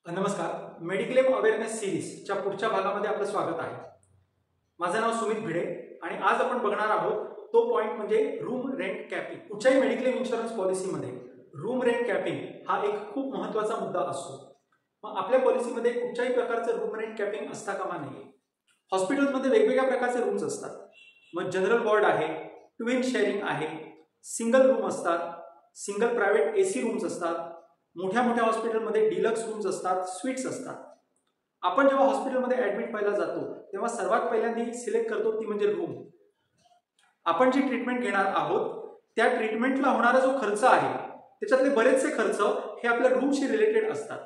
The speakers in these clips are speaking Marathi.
नमस्कार. मेडिक्लेम अवेअरनेस सिरीजच्या पुढच्या भागामध्ये आपलं स्वागत आहे. माझं नाव सुमित भिडे आणि आज आपण बघणार आहोत तो पॉइंट म्हणजे रूम रेंट कॅपिंग. कुठच्याही मेडिक्लेम इन्शुरन्स पॉलिसीमध्ये रूम रेंट कॅपिंग हा एक खूप महत्त्वाचा मुद्दा असतो. मग आपल्या पॉलिसीमध्ये कुठच्याही प्रकारचं रूम रेंट कॅपिंग असता कामा नये. हॉस्पिटलमध्ये वेगवेगळ्या प्रकारचे रूम्स असतात. मग जनरल वॉर्ड आहे, ट्विन शेअरिंग आहे, सिंगल रूम असतात, सिंगल प्रायव्हेट एसी रूम्स असतात, मोठ्या मोठ्या हॉस्पिटलमध्ये डिलक्स रूम्स असतात, स्वीट्स असतात. आपण जेव्हा हॉस्पिटलमध्ये ऍडमिट व्हायला जातो तेव्हा सर्वात पहिल्यांदा सिलेक्ट करतो ती म्हणजे रूम. आपण जी ट्रीटमेंट घेणार आहोत त्या ट्रीटमेंटला होणारा जो खर्च आहे त्याच्यातले बरेचसे खर्च हे आपल्या रूमशी रिलेटेड असतात.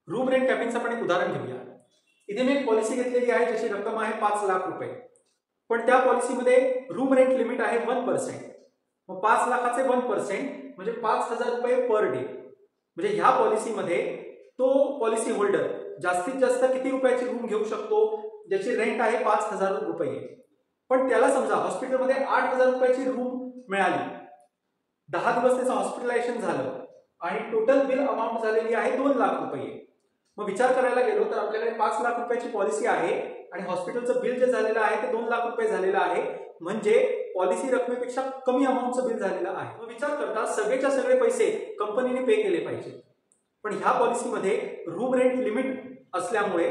रूम रेंट कॅपिंगचं आपण एक उदाहरण घेऊया. इथे मी एक पॉलिसी घेतलेली आहे ज्याची रक्कम आहे 5 लाख रुपये, पण त्या पॉलिसीमध्ये रूम रेंट लिमिट आहे 1%. मग 5 लाखाचे 1% म्हणजे 5,000 रुपये पर डे. म्हणजे ह्या पॉलिसीमध्ये तो पॉलिसी होल्डर जास्तीत जास्त किती रुपयाची रूम घेऊ शकतो, ज्याची रेंट आहे 5,000 रुपये. पण त्याला समजा हॉस्पिटलमध्ये 8,000 रुपयाची रूम मिळाली, 10 दिवस त्याचं हॉस्पिटलायझेशन झालं आणि टोटल बिल अमाऊंट झालेली आहे 2 लाख रुपये. मग विचार करायला गेलो तर आपल्याकडे 5 लाख रुपयाची पॉलिसी आहे आणि हॉस्पिटलचं बिल जे झालेलं आहे ते 2 लाख रुपये झालेलं आहे. म्हणजे पॉलिसी रकमेपेक्षा कमी अमाऊंटचं बिल झालेलं आहे. मग विचार करता सगळेच्या सगळे पैसे कंपनीने पे केले पाहिजे. पण ह्या पॉलिसीमध्ये रूम रेंट लिमिट असल्यामुळे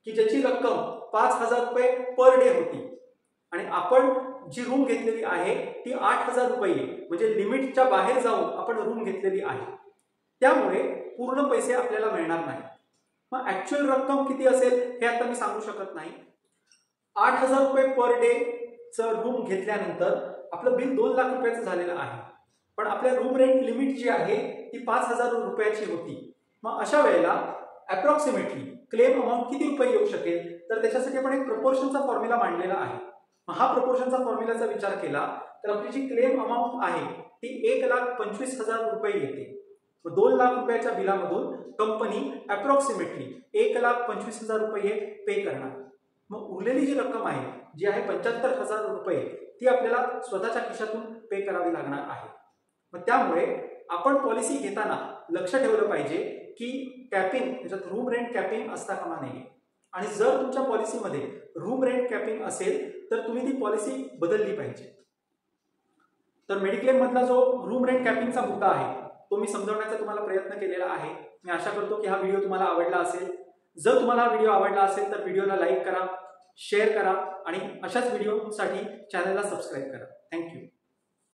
की ज्याची रक्कम 5,000 रुपये पर डे होती आणि आपण जी रूम घेतलेली आहे ती 8,000 रुपये म्हणजे लिमिटच्या बाहेर जाऊन आपण रूम घेतलेली आहे. त्यामुळे पूर्ण पैसे आपल्याला मिळणार नाही. मग ऍक्च्युअल रक्कम किती असेल हे आता मी सांगू शकत नाही. 8,000 रुपये पर डे रूम घेतल्यानंतर आपलं बिल 2 लाख रुपयाचं झालेलं आहे. पण आपल्या रूम रेंट लिमिट जी आहे ती 5,000 रुपयाची होती. मग अशा वेळेला अप्रॉक्सिमेटली क्लेम अमाऊंट किती रुपये येऊ शकेल, तर त्याच्यासाठी आपण एक प्रपोर्शनचा फॉर्म्युला मांडलेला आहे. मग हा प्रपोर्शनचा फॉर्म्युलाचा विचार केला तर आपली जी क्लेम अमाऊंट आहे ती 1,25,000 रुपये येते. 2 लाख रुपयाच्या बिलामधून कंपनी अप्रॉक्सिमेटली 1,25,000 रुपये पे करणार. मग उरलेली जी रक्कम आहे जी आहे 75,000 रुपये ती आपल्याला स्वतःच्या खिशातून पे करावी लागणार आहे. मग त्यामुळे आपण पॉलिसी घेताना लक्ष ठेवलं पाहिजे की कॅपिंग त्याच्यात रूम रेंट कॅपिंग असता कामा नये. आणि जर तुमच्या पॉलिसीमध्ये रूम रेंट कॅपिंग असेल तर तुम्ही ती पॉलिसी बदलली पाहिजे. तर मेडिक्लेम मधला जो रूम रेंट कॅपिंगचा मुद्दा आहे तो मी समजवण्याचा तुम्हाला प्रयत्न केलेला आहे. मी आशा करतो की हा व्हिडिओ तुम्हाला आवडला असेल. जर तुम्हाला हा व्हिडिओ आवडला असेल तर व्हिडिओला लाईक करा, शेअर करा आणि अशाच व्हिडिओसाठी चॅनलला सबस्क्राईब करा. थँक्यू.